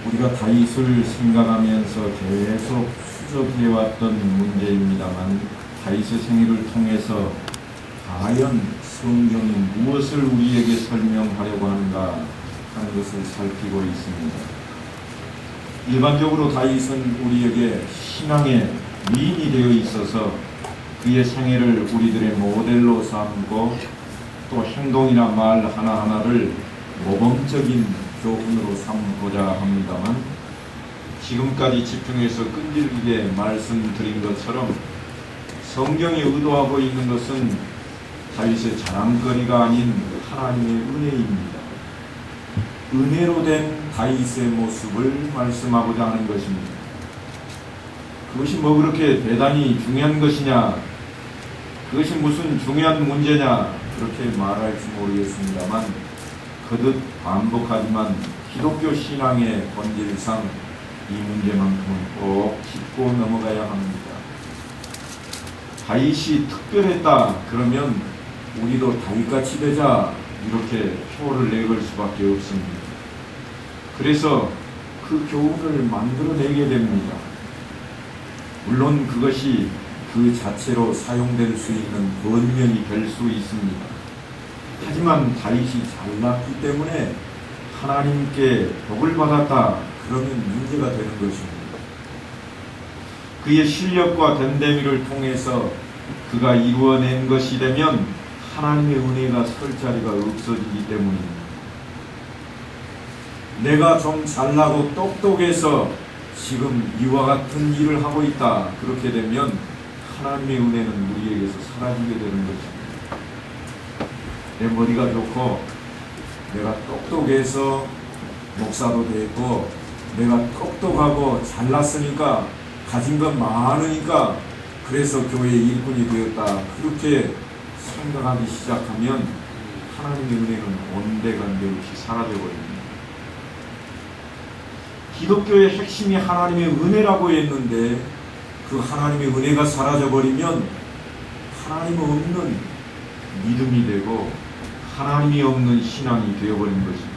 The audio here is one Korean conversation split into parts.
우리가 다윗을 생각하면서 계속 추적해왔던 문제입니다만, 다윗의 생애를 통해서 과연 성경이 무엇을 우리에게 설명하려고 하는가 하는 것을 살피고 있습니다. 일반적으로 다윗은 우리에게 신앙의 미인이 되어 있어서 그의 생애를 우리들의 모델로 삼고 또 행동이나 말 하나하나를 모범적인 교훈으로 삼고자 합니다만, 지금까지 집중해서 끈질기게 말씀드린 것처럼 성경이 의도하고 있는 것은 다윗의 자랑거리가 아닌 하나님의 은혜입니다. 은혜로 된 다윗의 모습을 말씀하고자 하는 것입니다. 그것이 뭐 그렇게 대단히 중요한 것이냐, 그것이 무슨 중요한 문제냐, 그렇게 말할지 모르겠습니다만, 거듭 반복하지만 기독교 신앙의 본질상 이 문제만큼은 꼭 짚고 넘어가야 합니다. 다윗이 특별했다 그러면 우리도 다윗같이 되자, 이렇게 표를 내걸 수밖에 없습니다. 그래서 그 교훈을 만들어내게 됩니다. 물론 그것이 그 자체로 사용될 수 있는 권면이 될 수 있습니다. 하지만 다윗이 잘났기 때문에 하나님께 복을 받았다 그러면 문제가 되는 것입니다. 그의 실력과 됨됨이를 통해서 그가 이루어낸 것이 되면 하나님의 은혜가 설 자리가 없어지기 때문입니다. 내가 좀 잘나고 똑똑해서 지금 이와 같은 일을 하고 있다 그렇게 되면 하나님의 은혜는 우리에게서 사라지게 되는 것입니다. 내 머리가 좋고 내가 똑똑해서 목사도 되고 내가 똑똑하고 잘났으니까 가진 것 많으니까 그래서 교회 일꾼이 되었다 그렇게 생각하기 시작하면 하나님의 은혜는 온데간데 없이 사라져버립니다. 기독교의 핵심이 하나님의 은혜라고 했는데 그 하나님의 은혜가 사라져버리면 하나님 없는 믿음이 되고 하나님이 없는 신앙이 되어버린 것입니다.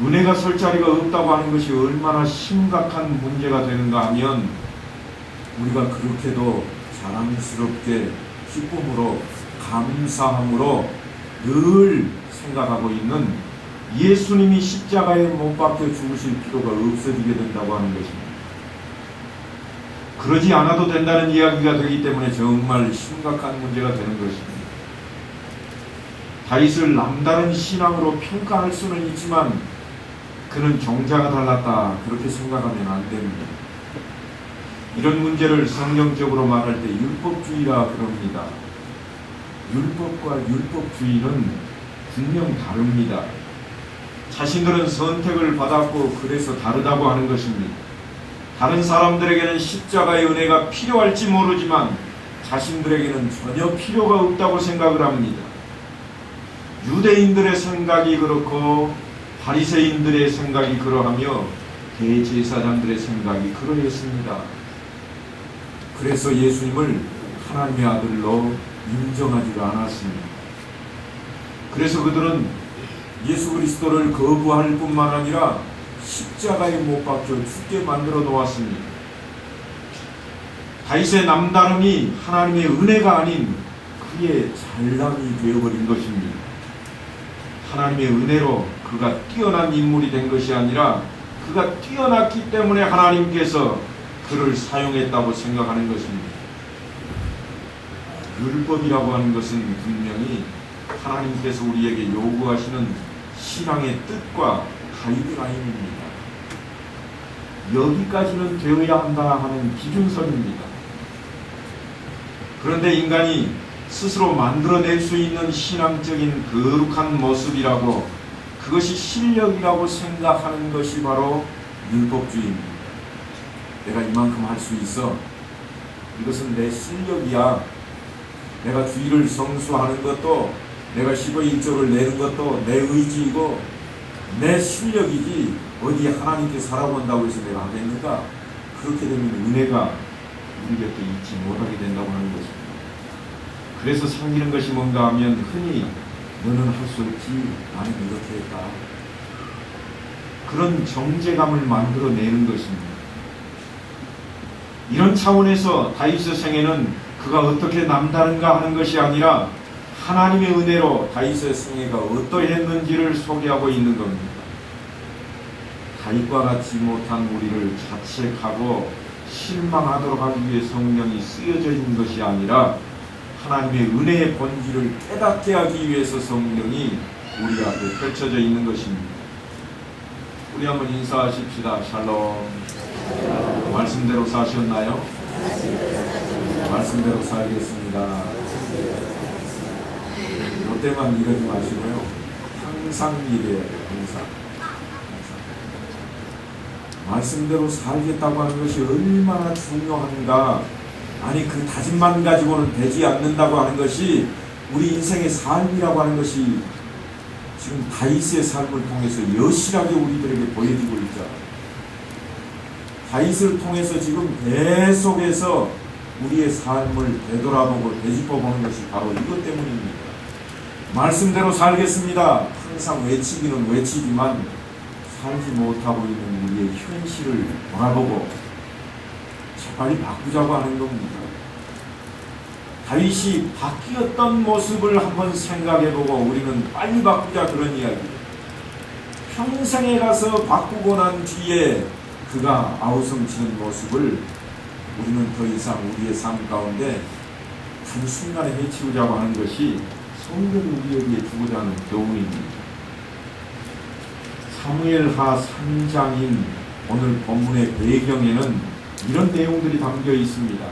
은혜가 설 자리가 없다고 하는 것이 얼마나 심각한 문제가 되는가 하면, 우리가 그렇게도 자랑스럽게 기쁨으로 감사함으로 늘 생각하고 있는 예수님이 십자가에 못 박혀 죽으실 필요가 없어지게 된다고 하는 것입니다. 그러지 않아도 된다는 이야기가 되기 때문에 정말 심각한 문제가 되는 것입니다. 다윗을 남다른 신앙으로 평가할 수는 있지만 그는 종자가 달랐다 그렇게 생각하면 안 됩니다. 이런 문제를 성경적으로 말할 때 율법주의라 그럽니다. 율법과 율법주의는 분명 다릅니다. 자신들은 선택을 받았고 그래서 다르다고 하는 것입니다. 다른 사람들에게는 십자가의 은혜가 필요할지 모르지만 자신들에게는 전혀 필요가 없다고 생각을 합니다. 유대인들의 생각이 그렇고 바리새인들의 생각이 그러하며 대제사장들의 생각이 그러했습니다. 그래서 예수님을 하나님의 아들로 인정하지가 않았습니다. 그래서 그들은 예수 그리스도를 거부할 뿐만 아니라 십자가에 못 박혀 죽게 만들어 놓았습니다. 다윗의 남다름이 하나님의 은혜가 아닌 그의 잘남이 되어버린 것입니다. 하나님의 은혜로 그가 뛰어난 인물이 된 것이 아니라 그가 뛰어났기 때문에 하나님께서 그를 사용했다고 생각하는 것입니다. 율법이라고 하는 것은 분명히 하나님께서 우리에게 요구하시는 신앙의 뜻과 가이드라인입니다. 여기까지는 되어야 한다 하는 기준선입니다. 그런데 인간이 스스로 만들어낼 수 있는 신앙적인 거룩한 모습이라고, 그것이 실력이라고 생각하는 것이 바로 율법주의입니다. 내가 이만큼 할 수 있어. 이것은 내 실력이야. 내가 주일을 성수하는 것도, 내가 11조를 내는 것도 내 의지이고 내 실력이지 어디 하나님께 살아본다고 해서 내가 하겠는가? 그렇게 되면 은혜가 우리 곁에 있지 못하게 된다고 하는 것입니다. 그래서 생기는 것이 뭔가 하면 흔히 너는 할 수 없지, 나는 이렇게 했다. 그런 정제감을 만들어내는 것입니다. 이런 차원에서 다윗의 생애는 그가 어떻게 남다른가 하는 것이 아니라 하나님의 은혜로 다윗의 생애가 어떠했는지를 소개하고 있는 겁니다. 다윗과 같지 못한 우리를 자책하고 실망하도록 하기 위해 성령이 쓰여져 있는 것이 아니라 하나님의 은혜의 본질을 깨닫게 하기 위해서 성령이 우리 앞에 펼쳐져 있는 것입니다. 우리 한번 인사하십시다. 샬롬. 말씀대로 사셨나요? 말씀대로 살겠습니다. 롯데만 이러지 마시고요. 항상 이래야 돼요. 항상. 말씀대로 살겠다고 하는 것이 얼마나 중요한가. 아니 그 다짐만 가지고는 되지 않는다고 하는 것이 우리 인생의 삶이라고 하는 것이 지금 다윗의 삶을 통해서 여실하게 우리들에게 보여지고 있죠. 다윗을 통해서 지금 계속해서 우리의 삶을 되돌아보고 되짚어보는 것이 바로 이것 때문입니다. 말씀대로 살겠습니다. 항상 외치기는 외치지만 살지 못하고 있는 우리의 현실을 돌아보고 빨리 바꾸자고 하는 겁니다. 다윗이 바뀌었던 모습을 한번 생각해보고 우리는 빨리 바꾸자 그런 이야기예요. 평생에 가서 바꾸고 난 뒤에 그가 아우성치는 모습을 우리는 더 이상 우리의 삶 가운데 단순간에 해치우자고 하는 것이 성경이 우리에게 주고자 하는 교훈입니다. 사무엘하 3장인 오늘 본문의 배경에는 이런 내용들이 담겨 있습니다.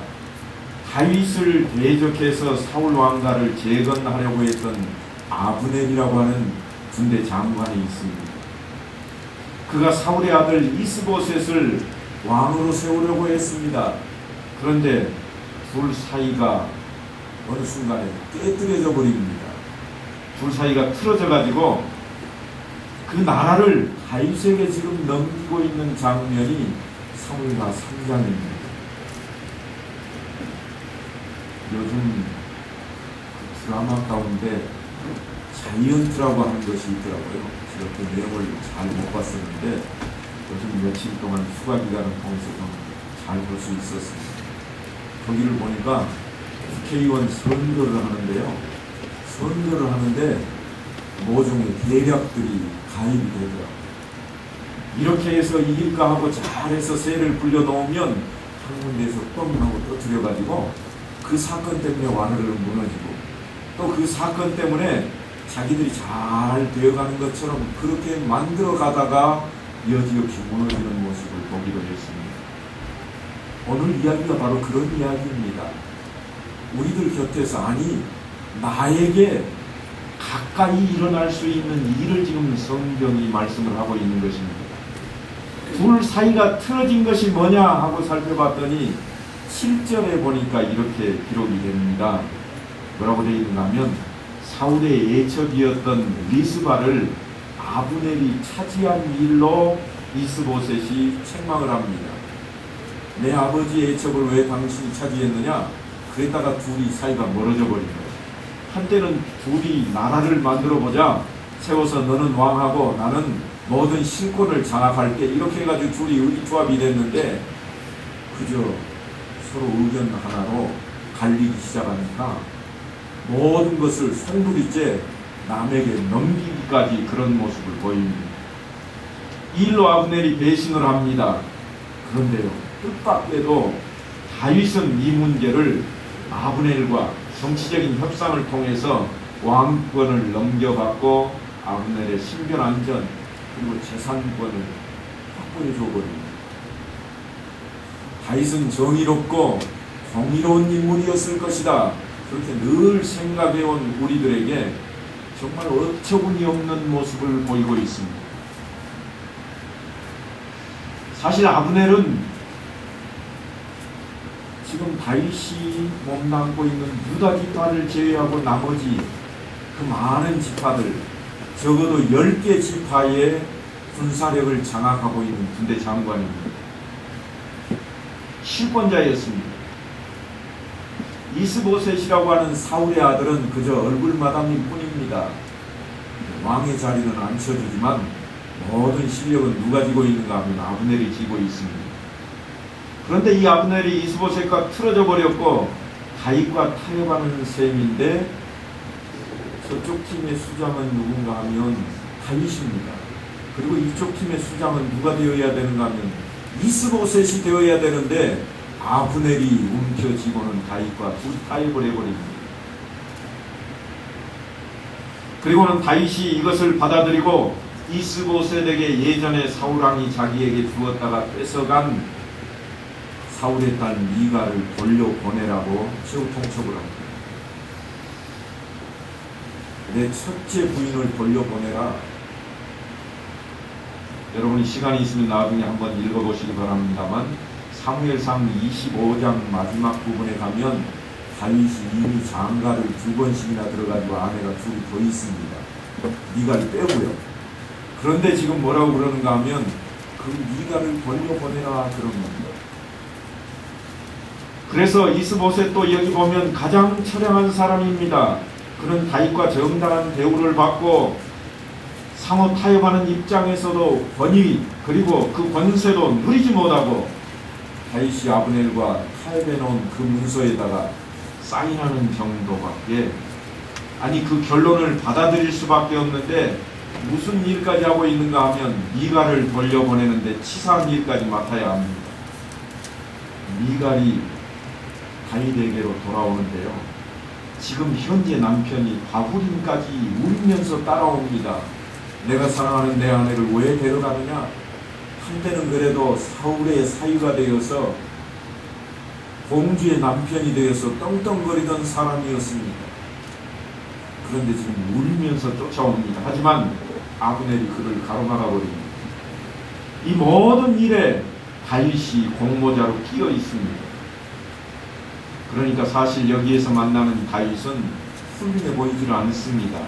다윗을 대적해서 사울 왕가를 재건하려고 했던 아브넬이라고 하는 군대 장관이 있습니다. 그가 사울의 아들 이스보셋을 왕으로 세우려고 했습니다. 그런데 둘 사이가 어느 순간에 깨뜨려져 버립니다. 둘 사이가 틀어져 가지고 그 나라를 다윗에게 지금 넘기고 있는 장면이 사무엘하 3장입니다. 요즘 그 드라마 가운데 자이언트라고 하는 것이 있더라고요. 제가 그 내용을 잘 못 봤었는데 요즘 며칠 동안 휴가 기간을 통해서 좀 잘 볼 수 있었습니다. 거기를 보니까 국회의원 선거를 하는데요. 선거를 하는데 모종의 대략들이 가입이 되더라고요. 이렇게 해서 이길까 하고 잘해서 새를 불려놓으면 한 군데에서 뻥 하고 터뜨려가지고 그 사건 때문에 와르르 무너지고 또 그 사건 때문에 자기들이 잘 되어가는 것처럼 그렇게 만들어 가다가 여지없이 무너지는 모습을 보기도 했습니다. 오늘 이야기가 바로 그런 이야기입니다. 우리들 곁에서 아니 나에게 가까이 일어날 수 있는 일을 지금 성경이 말씀을 하고 있는 것입니다. 둘 사이가 틀어진 것이 뭐냐 하고 살펴봤더니 7절에 보니까 이렇게 기록이 됩니다. 뭐라고 되어 있는가 하면 사울의 애첩이었던 리스바를 아브넬이 차지한 일로 이스보셋이 책망을 합니다. 내 아버지의 애첩을 왜 당신이 차지했느냐? 그랬다가 둘이 사이가 멀어져 버린 거예요. 한때는 둘이 나라를 만들어보자, 세워서 너는 왕하고 나는 모든 실권을 장악할게, 이렇게 해가지고 둘이 의기투합이 됐는데 그저 서로 의견 하나로 갈리기 시작하니까 모든 것을 송두리째 남에게 넘기기까지 그런 모습을 보입니다. 이 일로 아브넬이 배신을 합니다. 그런데요, 뜻밖에도 다윗은 이 문제를 아브넬과 정치적인 협상을 통해서 왕권을 넘겨받고 아브넬의 신변 안전 그리고 재산권을 확보해 줘버립니다. 다윗은 정의롭고 공의로운 인물이었을 것이다. 그렇게 늘 생각해온 우리들에게 정말 어처구니 없는 모습을 보이고 있습니다. 사실 아브넬은 지금 다윗이 몸담고 있는 유다 지파를 제외하고 나머지 그 많은 지파들, 적어도 10개 지파의 군사력을 장악하고 있는 군대 장관입니다. 실권자였습니다. 이스보셋이라고 하는 사울의 아들은 그저 얼굴마담일 뿐입니다. 왕의 자리는 안 쳐주지만 모든 실력은 누가 지고 있는가 하면 아브넬이 지고 있습니다. 그런데 이 아브넬이 이스보셋과 틀어져 버렸고 다윗과 타협하는 셈인데 저쪽 팀의 수장은 누군가 하면 다윗입니다. 그리고 이쪽 팀의 수장은 누가 되어야 되는가 하면 이스보셋이 되어야 되는데 아브넬이 움켜쥐고는 다윗과 타협을 해버립니다. 그리고는 다윗이 이것을 받아들이고 이스보셋에게 예전에 사울왕이 자기에게 주었다가 뺏어간 사울의 딸 미가를 돌려보내라고 최후 통첩을 합니다. 내 첫째 부인을 돌려보내라. 여러분이 시간이 있으면 나중에 한번 읽어보시기 바랍니다만 사무엘상 25장 마지막 부분에 가면 다윗이 이미 장가를 2번씩이나 들어가지고 아내가 둘이 더 있습니다. 미가를 빼고요. 그런데 지금 뭐라고 그러는가 하면 그 미가를 돌려보내라 그런 겁니다. 그래서 이스보셋도 여기 보면 가장 처량한 사람입니다. 그는 다윗과 정당한 대우를 받고 상호 타협하는 입장에서도 권위 그리고 그 권세도 누리지 못하고 다윗이 아브넬과 타협해 놓은 그 문서에다가 사인하는 정도밖에 아니 그 결론을 받아들일 수밖에 없는데 무슨 일까지 하고 있는가 하면 미갈을 돌려보내는데 치사한 일까지 맡아야 합니다. 미갈이 다윗에게로 돌아오는데요. 지금 현재 남편이 바구림까지 울면서 따라옵니다. 내가 사랑하는 내 아내를 왜 데려가느냐? 한때는 그래도 사울의 사위가 되어서 공주의 남편이 되어서 떵떵거리던 사람이었습니다. 그런데 지금 울면서 쫓아옵니다. 하지만 아브넬이 그를 가로막아 버립니다. 이 모든 일에 다윗이 공모자로 끼어 있습니다. 그러니까 사실 여기에서 만나는 다윗은 훌륭해 보이지를 않습니다.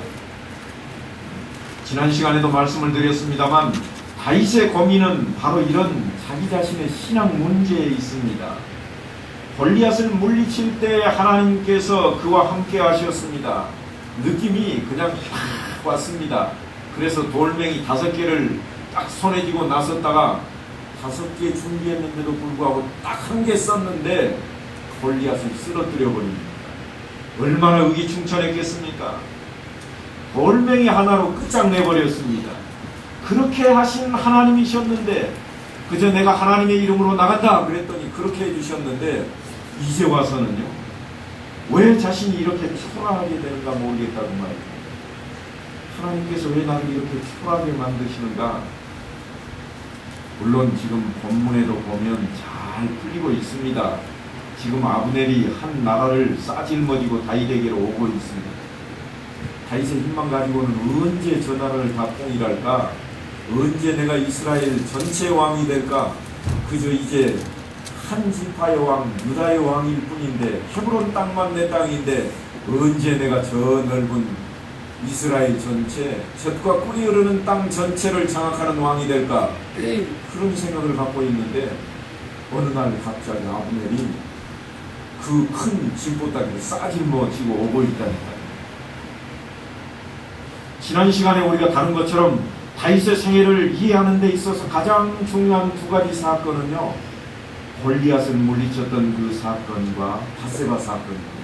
지난 시간에도 말씀을 드렸습니다만 다윗의 고민은 바로 이런 자기 자신의 신앙 문제에 있습니다. 골리앗을 물리칠 때 하나님께서 그와 함께 하셨습니다. 느낌이 그냥 확 왔습니다. 그래서 돌멩이 5개를 딱 손에 쥐고 나섰다가 5개 준비했는데도 불구하고 딱 1개 썼는데 골리앗을 쓰러뜨려 버립니다. 얼마나 의기충천했겠습니까? 돌멩이 하나로 끝장내버렸습니다. 그렇게 하신 하나님이셨는데 그저 내가 하나님의 이름으로 나간다 그랬더니 그렇게 해주셨는데 이제 와서는요 왜 자신이 이렇게 초라하게 되는가 모르겠다고 말입니다. 하나님께서 왜 나를 이렇게 초라하게 만드시는가? 물론 지금 본문에도 보면 잘 풀리고 있습니다. 지금 아브넬이 한 나라를 싸질머지고 다윗에게로 오고 있습니다. 다윗의 힘만 가지고는 언제 저 나라를 다 통일할까? 언제 내가 이스라엘 전체 왕이 될까? 그저 이제 한 지파의 왕, 유다의 왕일 뿐인데 헤브론 땅만 내 땅인데 언제 내가 저 넓은 이스라엘 전체, 젖과 꿀이 흐르는 땅 전체를 장악하는 왕이 될까? 그런 생각을 갖고 있는데 어느 날 갑자기 아브넬이 그 큰 진보따기를 싸질머지고 오고 있다니까요. 지난 시간에 우리가 다룬 것처럼 다윗의 생애를 이해하는 데 있어서 가장 중요한 2가지 사건은요, 골리앗을 물리쳤던 그 사건과 밧세바 사건입니다.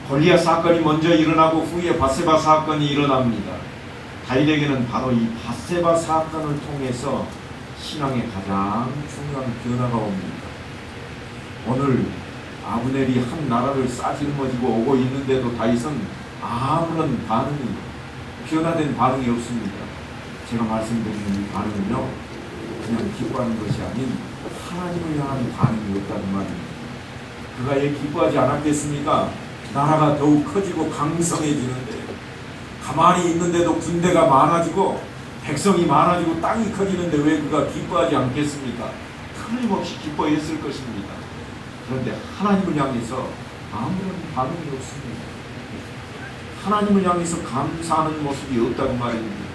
골리앗 사건이 먼저 일어나고 후에 밧세바 사건이 일어납니다. 다윗에게는 바로 이 밧세바 사건을 통해서 신앙의 가장 중요한 변화가 옵니다. 오늘 아브넬이 한 나라를 싸질머지고 오고 있는데도 다윗은 아무런 반응이, 변화된 반응이 없습니다. 제가 말씀드리는 이 반응은요, 그냥 기뻐하는 것이 아닌 하나님을 향한 반응이 없다는 말입니다. 그가 왜 기뻐하지 않았겠습니까? 나라가 더욱 커지고 강성해지는데, 가만히 있는데도 군대가 많아지고 백성이 많아지고 땅이 커지는데 왜 그가 기뻐하지 않겠습니까? 틀림없이 기뻐했을 것입니다. 그런데 하나님을 향해서 아무런 반응이 없습니다. 하나님을 향해서 감사하는 모습이 없다고 말입니다.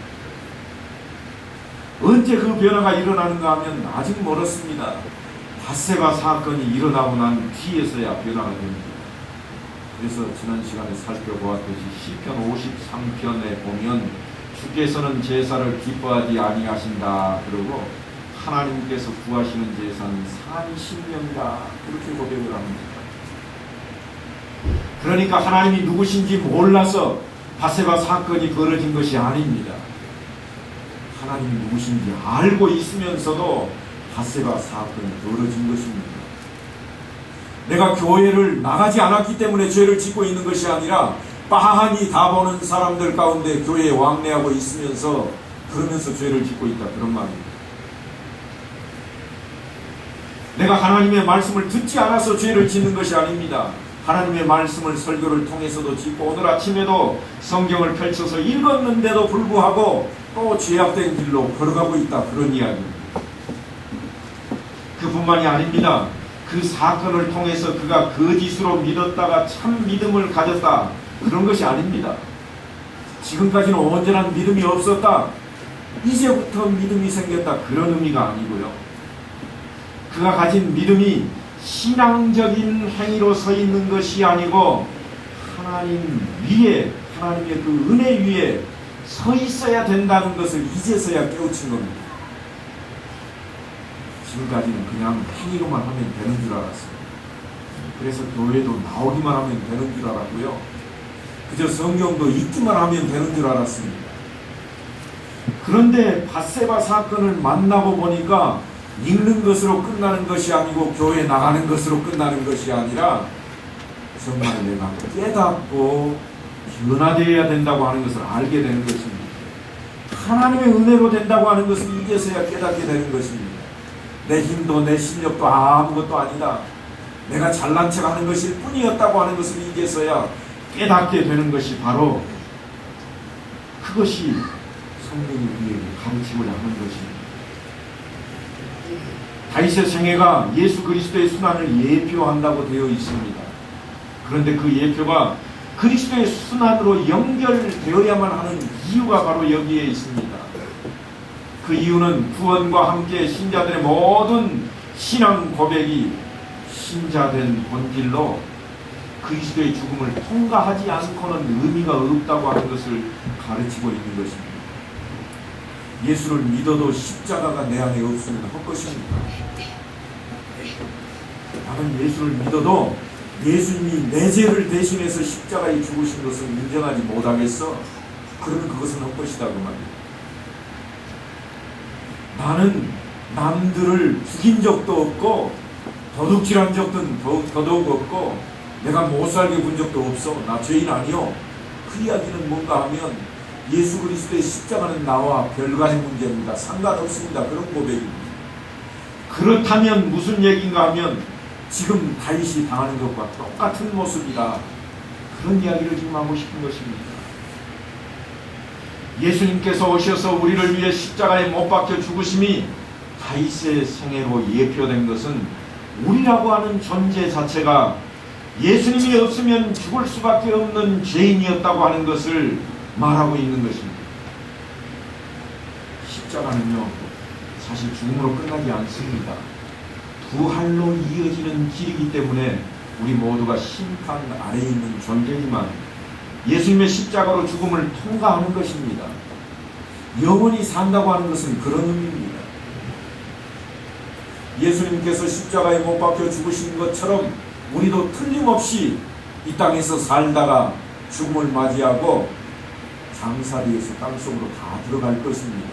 언제 그 변화가 일어나는가 하면 아직 멀었습니다. 밧세바 사건이 일어나고 난 뒤에서야 변화가 됩니다. 그래서 지난 시간에 살펴보았듯이 시편 53편에 보면 주께서는 제사를 기뻐하지 아니하신다 그러고 하나님께서 구하시는 제사는 산 신령이다 그렇게 고백을 합니다. 그러니까 하나님이 누구신지 몰라서 밧세바 사건이 벌어진 것이 아닙니다. 하나님이 누구신지 알고 있으면서도 밧세바 사건이 벌어진 것입니다. 내가 교회를 나가지 않았기 때문에 죄를 짓고 있는 것이 아니라 빤히 다 보는 사람들 가운데 교회에 왕래하고 있으면서 그러면서 죄를 짓고 있다 그런 말입니다. 내가 하나님의 말씀을 듣지 않아서 죄를 짓는 것이 아닙니다. 하나님의 말씀을 설교를 통해서도 짓고 오늘 아침에도 성경을 펼쳐서 읽었는데도 불구하고 또 죄악된 길로 걸어가고 있다 그런 이야기입니다. 그뿐만이 아닙니다. 그 사건을 통해서 그가 거짓으로 믿었다가 참 믿음을 가졌다 그런 것이 아닙니다. 지금까지는 온전한 믿음이 없었다 이제부터 믿음이 생겼다 그런 의미가 아니고요. 그가 가진 믿음이 신앙적인 행위로 서 있는 것이 아니고 하나님 위에 하나님의 그 은혜 위에 서 있어야 된다는 것을 이제서야 깨우친 겁니다. 지금까지는 그냥 행위로만 하면 되는 줄 알았어요. 그래서 교회도 나오기만 하면 되는 줄 알았고요. 그저 성경도 읽기만 하면 되는 줄 알았습니다. 그런데 밧세바 사건을 만나고 보니까 읽는 것으로 끝나는 것이 아니고 교회에 나가는 것으로 끝나는 것이 아니라 정말 내가 깨닫고 변화되어야 된다고 하는 것을 알게 되는 것입니다. 하나님의 은혜로 된다고 하는 것을 이제서야 깨닫게 되는 것입니다. 내 힘도 내 실력도 아무것도 아니다. 내가 잘난 척하는 것일 뿐이었다고 하는 것을 이제서야 깨닫게 되는 것이 바로 그것이 성령이 우리에게 가르침을 하는 것입니다. 다윗의 생애가 예수 그리스도의 순환을 예표한다고 되어 있습니다. 그런데 그 예표가 그리스도의 순환으로 연결되어야만 하는 이유가 바로 여기에 있습니다. 그 이유는 구원과 함께 신자들의 모든 신앙 고백이 신자된 본질로 그리스도의 죽음을 통과하지 않고는 의미가 없다고 하는 것을 가르치고 있는 것입니다. 예수를 믿어도 십자가가 내 안에 없으면 헛것입니다. 나는 예수를 믿어도 예수님이 내 죄를 대신해서 십자가에 죽으신 것을 인정하지 못하겠어? 그러면 그것은 헛것이다 그 말이에요. 나는 남들을 죽인 적도 없고 도둑질한 적도 더더욱 없고 내가 못살게 군 적도 없어. 나 죄인 아니요. 그 이야기는 뭔가 하면 예수 그리스도의 십자가는 나와 별간의 문제입니다. 상관없습니다. 그런 고백입니다. 그렇다면 무슨 얘기인가 하면 지금 다윗이 당하는 것과 똑같은 모습이다. 그런 이야기를 지금 하고 싶은 것입니다. 예수님께서 오셔서 우리를 위해 십자가에 못 박혀 죽으심이 다윗의 생애로 예표된 것은 우리라고 하는 존재 자체가 예수님이 없으면 죽을 수밖에 없는 죄인이었다고 하는 것을 말하고 있는 것입니다. 십자가는요, 사실 죽음으로 끝나지 않습니다. 부활로 이어지는 길이기 때문에 우리 모두가 심판 아래에 있는 존재지만 예수님의 십자가로 죽음을 통과하는 것입니다. 영원히 산다고 하는 것은 그런 의미입니다. 예수님께서 십자가에 못 박혀 죽으신 것처럼 우리도 틀림없이 이 땅에서 살다가 죽음을 맞이하고 장사리에서 땅속으로 다 들어갈 것입니다.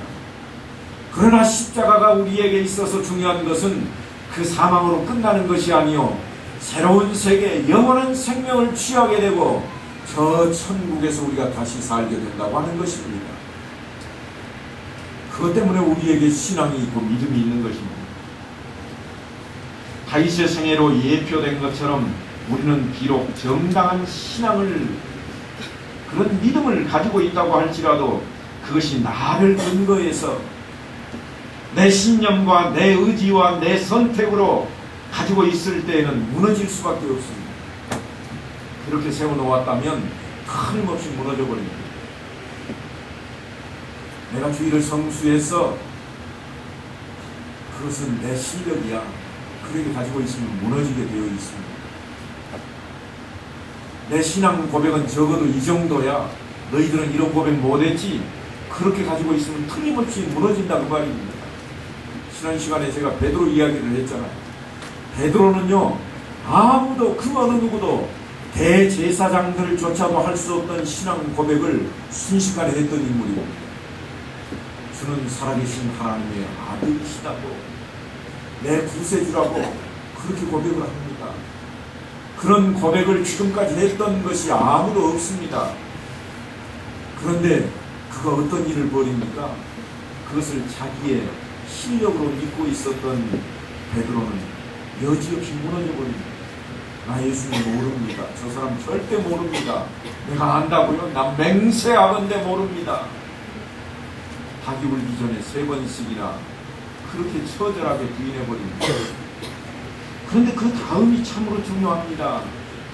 그러나 십자가가 우리에게 있어서 중요한 것은 그 사망으로 끝나는 것이 아니요 새로운 세계, 영원한 생명을 취하게 되고 저 천국에서 우리가 다시 살게 된다고 하는 것입니다. 그것 때문에 우리에게 신앙이 있고 믿음이 있는 것입니다. 다윗의 생애로 예표된 것처럼 우리는 비록 정당한 신앙을 그런 믿음을 가지고 있다고 할지라도 그것이 나를 근거해서 내 신념과 내 의지와 내 선택으로 가지고 있을 때에는 무너질 수밖에 없습니다. 그렇게 세워놓았다면 틀림없이 무너져 버립니다. 내가 주의를 성수해서 그것은 내 실력이야. 그렇게 가지고 있으면 무너지게 되어 있습니다. 내 신앙 고백은 적어도 이 정도야. 너희들은 이런 고백 못했지. 그렇게 가지고 있으면 틀림없이 무너진다 그 말입니다. 지난 시간에 제가 베드로 이야기를 했잖아요. 베드로는요, 아무도 그 어느 누구도 대제사장들조차도 할 수 없던 신앙 고백을 순식간에 했던 인물이고, 주는 살아계신 하나님의 아들이시다고, 내 구세주라고 그렇게 고백을 합니다. 그런 고백을 지금까지 했던 것이 아무도 없습니다. 그런데 그가 어떤 일을 벌입니까? 그것을 자기의 실력으로 믿고 있었던 베드로는 여지없이 무너져 버립니다. 나 예수님 모릅니다. 저 사람 절대 모릅니다. 내가 안다고요? 난 맹세하건대 모릅니다. 닭이 울기 전에 3번씩이나 그렇게 처절하게 부인해버립니다. 그런데 그 다음이 참으로 중요합니다.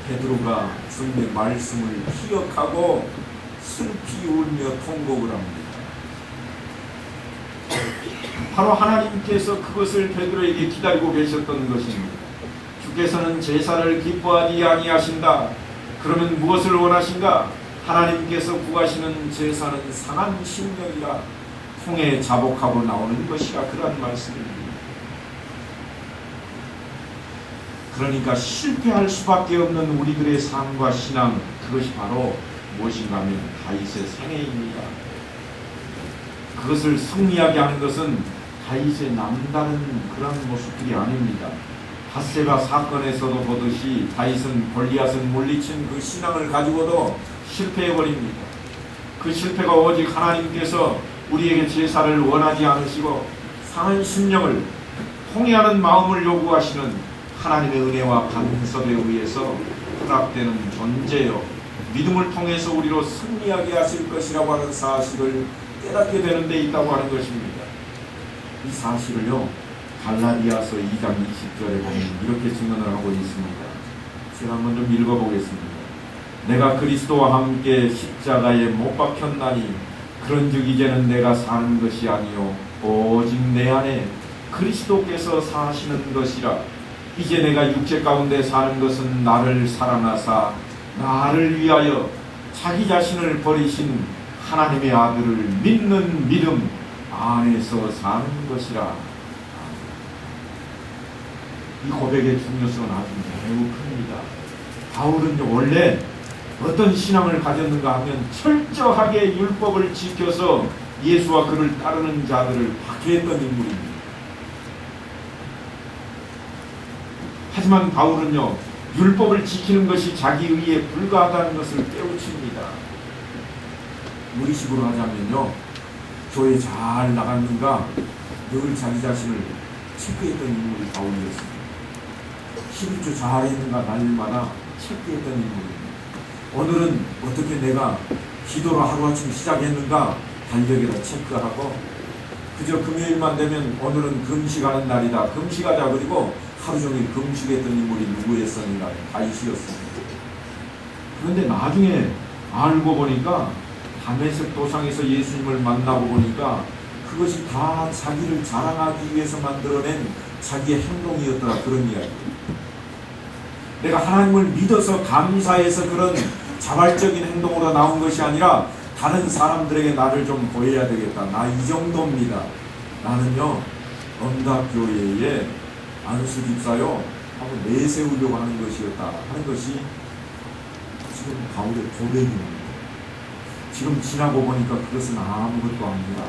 베드로가 주님의 말씀을 기억하고 슬피 울며 통곡을 합니다. 바로 하나님께서 그것을 베드로에게 기다리고 계셨던 것입니다. 주께서는 제사를 기뻐하지 아니하신다. 그러면 무엇을 원하신가? 하나님께서 구하시는 제사는 상한 심령이라 통에 자복하고 나오는 것이라, 그런 말씀입니다. 그러니까 실패할 수밖에 없는 우리들의 삶과 신앙, 그것이 바로 무엇인가 하면 다윗의 생애입니다. 그것을 승리하게 하는 것은 다윗의 남다른 그런 모습들이 아닙니다. 밧세바 사건에서도 보듯이 다윗은 골리앗을 물리친 그 신앙을 가지고도 실패해버립니다. 그 실패가 오직 하나님께서 우리에게 제사를 원하지 않으시고 상한 심령을 통회하는 마음을 요구하시는 하나님의 은혜와 간섭에 의해서 허락되는 존재요, 믿음을 통해서 우리로 승리하게 하실 것이라고 하는 사실을 깨닫게 되는 데 있다고 하는 것입니다. 이 사실을요, 갈라디아서 2장 20절에 보면 이렇게 증언을 하고 있습니다. 제가 한번 좀 읽어보겠습니다. 내가 그리스도와 함께 십자가에 못 박혔나니 그런즉 이제는 내가 사는 것이 아니요 오직 내 안에 그리스도께서 사시는 것이라. 이제 내가 육체 가운데 사는 것은 나를 사랑하사 나를 위하여 자기 자신을 버리신 하나님의 아들을 믿는 믿음 안에서 사는 것이라. 이 고백의 중요성은 아주 매우 큽니다. 바울은 원래 어떤 신앙을 가졌는가 하면 철저하게 율법을 지켜서 예수와 그를 따르는 자들을 박해했던 인물입니다. 하지만 바울은요, 율법을 지키는 것이 자기 의에 불과하다는 것을 깨우칩니다. 우리식으로 하자면요, 교회 잘 나갔는가 늘 자기 자신을 체크했던 인물이 바울이었습니다. 11주 잘했는가 날마다 체크했던 인물입니다. 오늘은 어떻게 내가 기도로 하루아침 시작했는가 달력에다 체크하고, 그저 금요일만 되면 오늘은 금식하는 날이다, 금식하자, 그리고 하루 종일 금식했던 인물이 누구였었는가? 다윗이었습니다. 그런데 나중에 알고 보니까 다메섹 도상에서 예수님을 만나고 보니까 그것이 다 자기를 자랑하기 위해서 만들어낸 자기의 행동이었더라, 그런 이야기입니다. 내가 하나님을 믿어서 감사해서 그런 자발적인 행동으로 나온 것이 아니라 다른 사람들에게 나를 좀 보여야 되겠다, 나 이 정도입니다, 나는요 언덕교회에 안수 집사요 하고 내세우려고 하는 것이었다 하는 것이 지금 바울의 고백입니다. 지금 지나고 보니까 그것은 아무것도 아닙니다.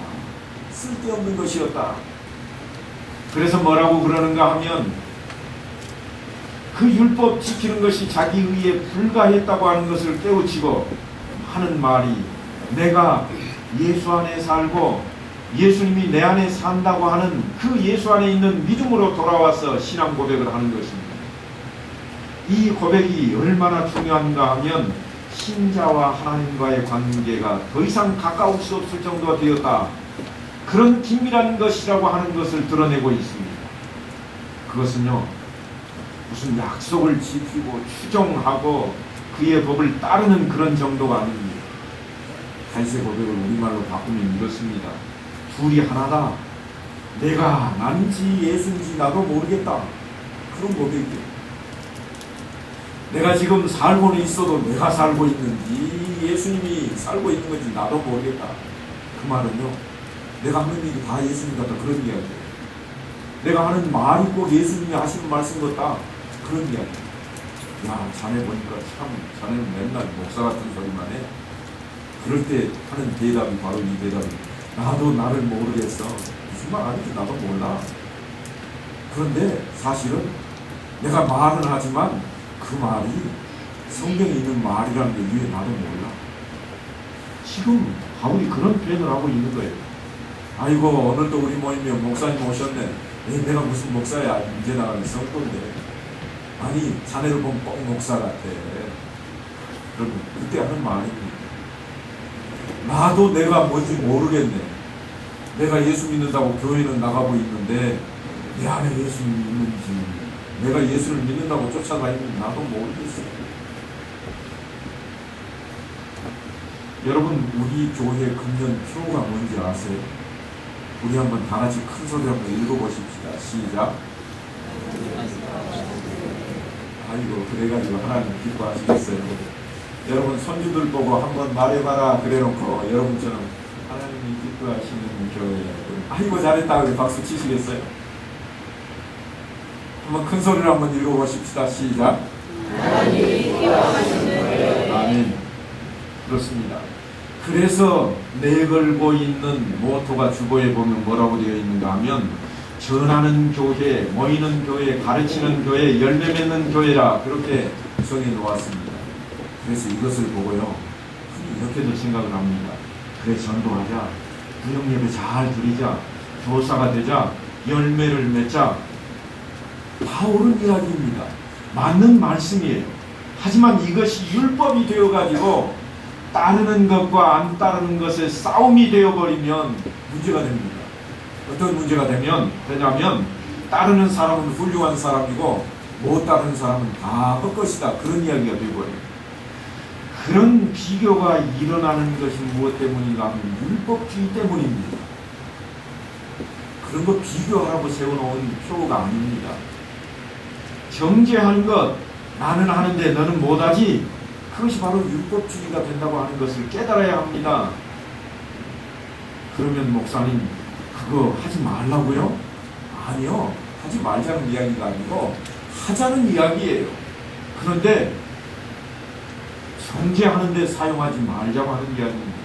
쓸데없는 것이었다. 그래서 뭐라고 그러는가 하면, 그 율법 지키는 것이 자기 의에 불과했다고 하는 것을 깨우치고 하는 말이, 내가 예수 안에 살고 예수님이 내 안에 산다고 하는 그 예수 안에 있는 믿음으로 돌아와서 신앙 고백을 하는 것입니다. 이 고백이 얼마나 중요한가 하면, 신자와 하나님과의 관계가 더 이상 가까울 수 없을 정도가 되었다, 그런 긴밀한 것이라고 하는 것을 드러내고 있습니다. 그것은요, 무슨 약속을 지키고 추종하고 그의 법을 따르는 그런 정도가 아닙니다. 다윗의 고백을 우리말로 바꾸면 이렇습니다. 둘이 하나다. 내가 남인지 예수인지 나도 모르겠다. 그런 고백이에요. 내가 지금 살고는 있어도 내가 살고 있는지 예수님이 살고 있는 건지 나도 모르겠다. 그 말은요, 내가 하는 일이 다 예수님 같다, 그런 이야기예요. 내가 하는 말이 꼭 예수님이 하시는 말씀 같다, 그런 이야기예요. 야, 자네 보니까 참, 자네는 맨날 목사 같은 소리만 해. 그럴 때 하는 대답이 바로 이 대답이에요. 나도 나를 모르겠어. 무슨 말 하는지 나도 몰라. 그런데 사실은 내가 말은 하지만 그 말이 성경에 있는 말이라는 게 왜 나도 몰라. 지금 바울이 그런 표현을 하고 있는 거예요. 아이고, 오늘도 우리 모임에 목사님 오셨네. 내가 무슨 목사야. 이제 나가기 성도인데. 아니, 자네를 보면 꼭 목사 같아. 여러분, 그때 하는 말입니다. 나도 내가 뭔지 모르겠네. 내가 예수 믿는다고 교회는 나가고 있는데 내 안에 예수님이 있는지, 내가 예수를 믿는다고 쫓아다니는지 나도 모르겠어요. 여러분, 우리 교회 금년 표가 뭔지 아세요? 우리 한번 다 같이 큰 소리 한번 읽어보십시다. 시작. 아이고, 그래가지고 하나님 기뻐하시겠어요. 여러분 손주들 보고 한번 말해봐라 그래놓고 여러분처럼 하나님이 기뻐하시는 교회, 아이고 잘했다 그래 박수 치시겠어요? 한번 큰 소리로 한번 읽어보십시다. 시작. 아멘. 그렇습니다. 그래서 내걸고 있는 모토가 주보에 보면 뭐라고 되어 있는가 하면 전하는 교회, 모이는 교회, 가르치는 교회, 열매 맺는 교회라 그렇게 구성해 놓았습니다. 그래서 이것을 보고요, 이렇게도 생각을 합니다. 그래, 전도하자, 구역예배 잘 드리자, 교사가 되자, 열매를 맺자. 다 옳은 이야기입니다. 맞는 말씀이에요. 하지만 이것이 율법이 되어가지고 따르는 것과 안 따르는 것의 싸움이 되어버리면 문제가 됩니다. 어떤 문제가 되냐면 따르는 사람은 훌륭한 사람이고 못 따르는 사람은 다 헛것이다, 그런 이야기가 되어버려요. 그런 비교가 일어나는 것이 무엇 때문인가 하면 율법주의 때문입니다. 그런 거 비교하라고 세워놓은 표가 아닙니다. 정죄하는 것, 나는 하는데 너는 못하지, 그것이 바로 율법주의가 된다고 하는 것을 깨달아야 합니다. 그러면 목사님, 그거 하지 말라고요? 아니요, 하지 말자는 이야기가 아니고 하자는 이야기예요. 그런데 정죄하는 데 사용하지 말자고 하는 이야기입니다.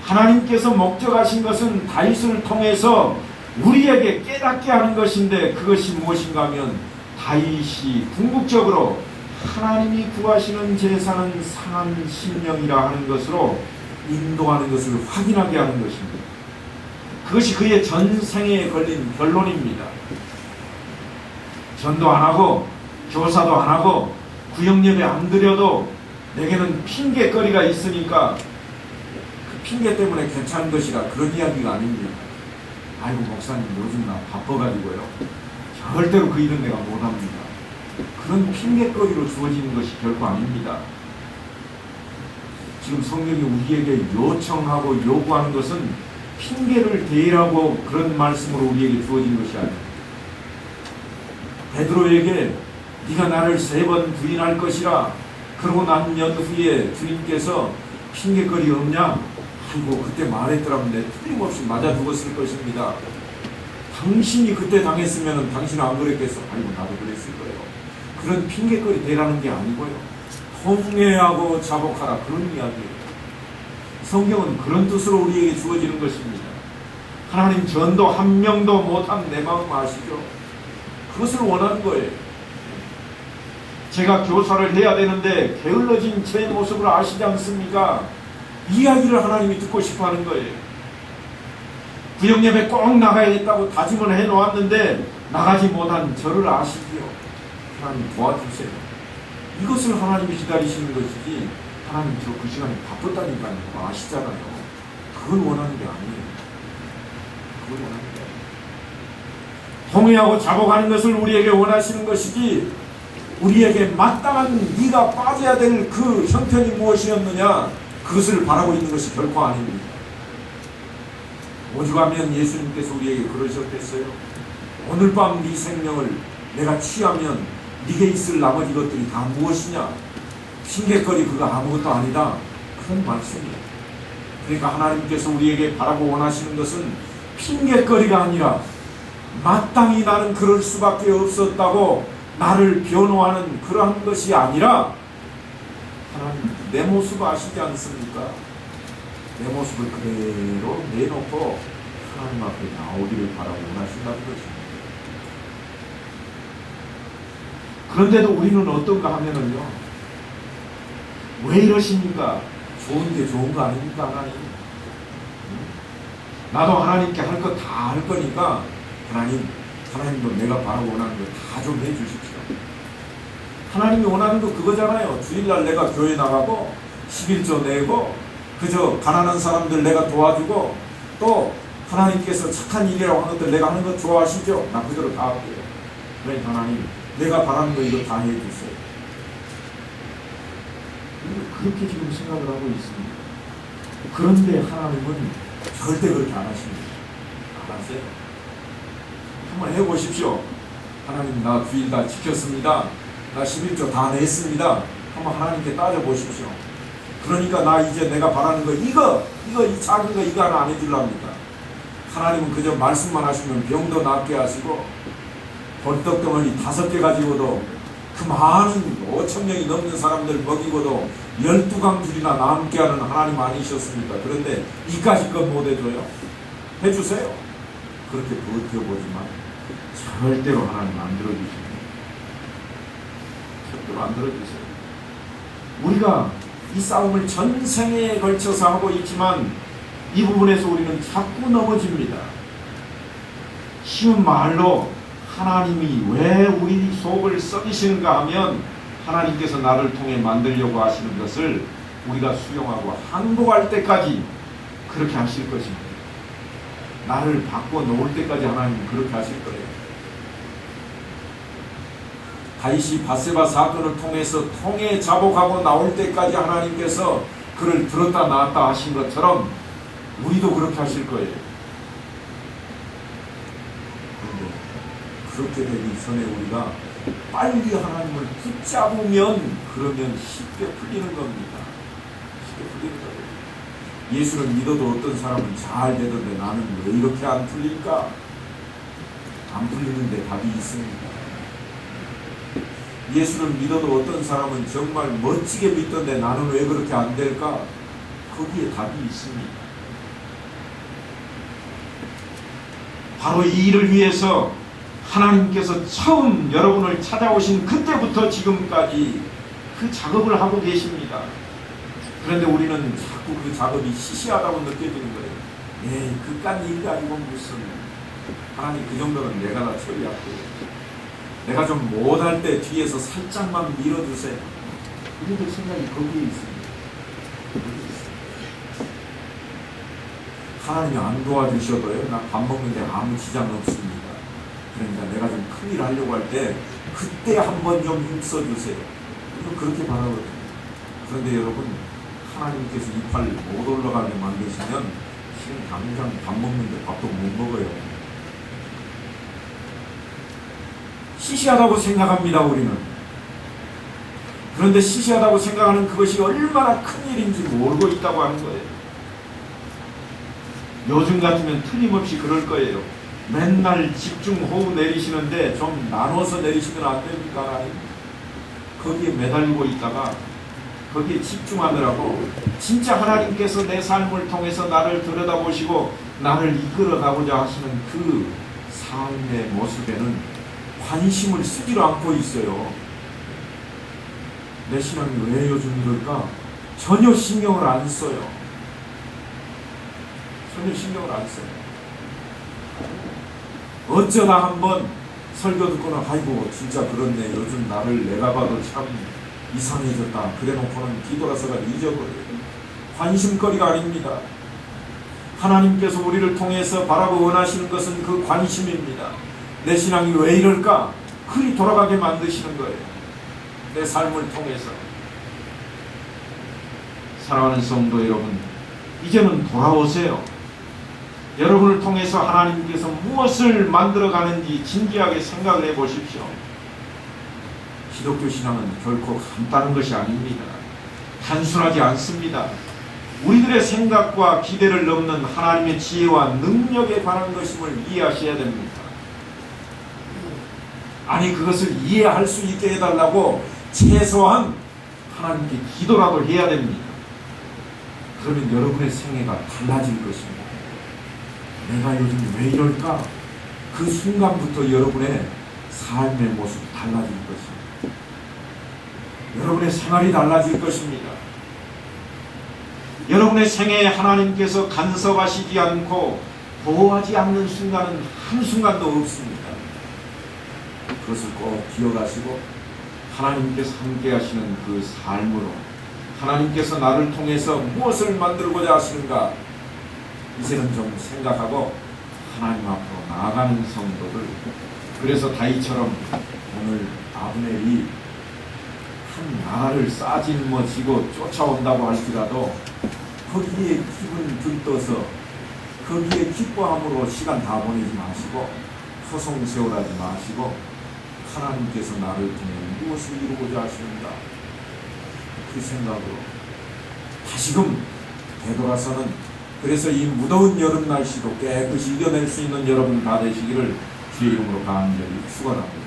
하나님께서 목적하신 것은 다윗을 통해서 우리에게 깨닫게 하는 것인데, 그것이 무엇인가 하면 다윗이 궁극적으로 하나님이 구하시는 제사는 상한 심령이라 하는 것으로 인도하는 것을 확인하게 하는 것입니다. 그것이 그의 전생에 걸린 결론입니다. 전도 안 하고 교사도 안 하고 구역예배 안 드려도 내게는 핑계거리가 있으니까 그 핑계 때문에 괜찮은 것이라, 그런 이야기가 아닙니다. 아이고 목사님 요즘 나 바빠가지고요, 절대로 그 일은 내가 못합니다. 그런 핑계거리로 주어지는 것이 결코 아닙니다. 지금 성경이 우리에게 요청하고 요구하는 것은 핑계를 대라고 그런 말씀으로 우리에게 주어진 것이 아닙니다. 베드로에게 네가 나를 3번 부인할 것이라, 그러고 난 연후에 주님께서 핑계거리 없냐? 아이고 그때 말했더라면 내 틀림없이 맞아 죽었을 것입니다. 당신이 그때 당했으면 당신은 안 그랬겠어? 아이고 나도 그랬을 거예요. 그런 핑계거리 대라는 게 아니고요, 통회하고 자복하라, 그런 이야기예요. 성경은 그런 뜻으로 우리에게 주어지는 것입니다. 하나님 전도 한 명도 못한 내 마음 아시죠? 그것을 원하는 거예요. 제가 교사를 해야 되는데 게을러진 제 모습을 아시지 않습니까? 이야기를 하나님이 듣고 싶어 하는 거예요. 구역예배 꼭 나가야겠다고 다짐을 해놓았는데 나가지 못한 저를 아시지요? 하나님 도와주세요. 이것을 하나님이 기다리시는 것이지, 하나님 저 그 시간에 바쁘다니까요, 아시잖아요. 그걸 원하는 게 아니에요. 그걸 원하는 게 아니에요. 통회하고 자복하는 것을 우리에게 원하시는 것이지, 우리에게 마땅한 네가 빠져야 될 그 형편이 무엇이었느냐, 그것을 바라고 있는 것이 결코 아닙니다. 오죽하면 예수님께서 우리에게 그러셨겠어요? 오늘 밤 네 생명을 내가 취하면 네게 있을 나머지 것들이 다 무엇이냐? 핑계거리 그거 아무것도 아니다. 그런 말씀이에요. 그러니까 하나님께서 우리에게 바라고 원하시는 것은 핑계거리가 아니라 마땅히 나는 그럴 수밖에 없었다고 나를 변호하는 그러한 것이 아니라, 하나님 내 모습 아시지 않습니까? 내 모습을 그대로 내놓고 하나님 앞에 나오기를 바라고 원하신다는 것입니다. 그런데도 우리는 어떤가 하면은요, 왜 이러십니까? 좋은 게 좋은 거 아닙니까, 하나님? 나도 하나님께 할 거 다 할 거니까 하나님도 내가 바라고 원하는 거 다 좀 해주십시오. 하나님이 원하는 거 그거잖아요. 주일날 내가 교회 나가고 11조 내고 그저 가난한 사람들 내가 도와주고, 또 하나님께서 착한 일이라고 하는 것들 내가 하는 거 좋아하시죠? 나 그대로 다 할게요. 그러니까 하나님 내가 바라는 거 이거 다 해주세요. 그렇게 지금 생각을 하고 있습니다. 그런데 하나님은 절대 그렇게 안 하십니다. 안 하세요. 한번 해보십시오. 하나님 나 주일 다 지켰습니다. 나 11조 다 냈습니다. 한번 하나님께 따져보십시오. 그러니까 나 이제 내가 바라는 거 이거 이 작은 거 이거 하나 안 해주랍니까? 하나님은 그저 말씀만 하시면 병도 낫게 하시고, 벌떡덩어리 5개 가지고도 그 많은 5,000명이 넘는 사람들 먹이고도 12강줄이나 남게 하는 하나님 아니셨습니까? 그런데 이까짓 것 못 해줘요? 해주세요. 그렇게 버텨보지만 절대로 하나님 안 들어주십니다. 절대로 안 들어주세요. 우리가 이 싸움을 전생에 걸쳐서 하고 있지만 이 부분에서 우리는 자꾸 넘어집니다. 쉬운 말로 하나님이 왜 우리 속을 썩이시는가 하면, 하나님께서 나를 통해 만들려고 하시는 것을 우리가 수용하고 항복할 때까지 그렇게 하실 것입니다. 나를 바꿔놓을 때까지 하나님은 그렇게 하실 거예요. 다윗이 밧세바 사건을 통해서 통에 자복하고 나올 때까지 하나님께서 그를 들었다 놨다 하신 것처럼 우리도 그렇게 하실 거예요. 그런데 그렇게 되기 전에 우리가 빨리 하나님을 붙잡으면 그러면 쉽게 풀리는 겁니다. 쉽게 풀리는 거예요. 예수를 믿어도 어떤 사람은 잘 되던데 나는 왜 이렇게 안 풀릴까? 안 풀리는데 답이 있습니다. 예수를 믿어도 어떤 사람은 정말 멋지게 믿던데 나는 왜 그렇게 안 될까? 거기에 답이 있습니다. 바로 이 일을 위해서 하나님께서 처음 여러분을 찾아오신 그때부터 지금까지 그 작업을 하고 계십니다. 그런데 우리는 자꾸 그 작업이 시시하다고 느껴지는 거예요. 그깟 일이 아니고 무슨, 하나님 그 정도는 내가 다 처리할게요. 내가 좀 못할 때 뒤에서 살짝만 밀어주세요. 우리들 생각이 거기에 있습니다. 하나님이 안 도와주셔도요, 나 밥 먹는데 아무 지장 없습니다. 그러니까 내가 좀 큰일 하려고 할 때 그때 한번 좀 힘써주세요. 그렇게 바라거든요. 그런데 여러분, 하나님께서 이 팔 못 올라가게 만드시면 지금 당장 밥 먹는데 밥도 못 먹어요. 시시하다고 생각합니다, 우리는. 그런데 시시하다고 생각하는 그것이 얼마나 큰 일인지 모르고 있다고 하는 거예요. 요즘 같으면 틀림없이 그럴 거예요. 맨날 집중호우 내리시는데 좀 나눠서 내리시면 안 됩니까, 하나님? 거기에 매달리고 있다가 거기에 집중하느라고 진짜 하나님께서 내 삶을 통해서 나를 들여다보시고 나를 이끌어가고자 하시는 그 삶의 모습에는 관심을 쓰지를 않고 있어요. 내 신앙이 왜 요즘 이럴까? 전혀 신경을 안 써요. 전혀 신경을 안 써요. 어쩌다 한번 설교 듣고는 아이고 진짜 그렇네. 요즘 나를 내가 봐도 참 이상해졌다. 그래놓고는 뒤돌아서가 잊어버려요. 관심거리가 아닙니다. 하나님께서 우리를 통해서 바라고 원하시는 것은 그 관심입니다. 내 신앙이 왜 이럴까? 그리 돌아가게 만드시는 거예요. 내 삶을 통해서. 사랑하는 성도 여러분, 이제는 돌아오세요. 여러분을 통해서 하나님께서 무엇을 만들어가는지 진지하게 생각을 해보십시오. 기독교 신앙은 결코 간단한 것이 아닙니다. 단순하지 않습니다. 우리들의 생각과 기대를 넘는 하나님의 지혜와 능력에 관한 것임을 이해하셔야 됩니다. 아니 그것을 이해할 수 있게 해달라고 최소한 하나님께 기도라도 해야 됩니다. 그러면 여러분의 생애가 달라질 것입니다. 내가 요즘 왜 이럴까? 그 순간부터 여러분의 삶의 모습이 달라질 것입니다. 여러분의 생활이 달라질 것입니다. 여러분의 생애에 하나님께서 간섭하시지 않고 보호하지 않는 순간은 한순간도 없습니다. 그것을 꼭 기억하시고 하나님께서 함께 하시는 그 삶으로 하나님께서 나를 통해서 무엇을 만들고자 하시는가 이제는 좀 생각하고 하나님 앞으로 나아가는 성도들. 그래서 다윗처럼 오늘 아브넬이 한 나라를 싸질머지고 쫓아온다고 할지라도 거기에 기분 들떠서 거기에 기뻐함으로 시간 다 보내지 마시고 허송세월하지 마시고 하나님께서 나를 통해 무엇을 이루고자 하시는가 그 생각으로 다시금 되돌아서는 그래서 이 무더운 여름 날씨도 깨끗이 이겨낼 수 있는 여러분 다 되시기를 주의 이름으로 간절히 축원합니다.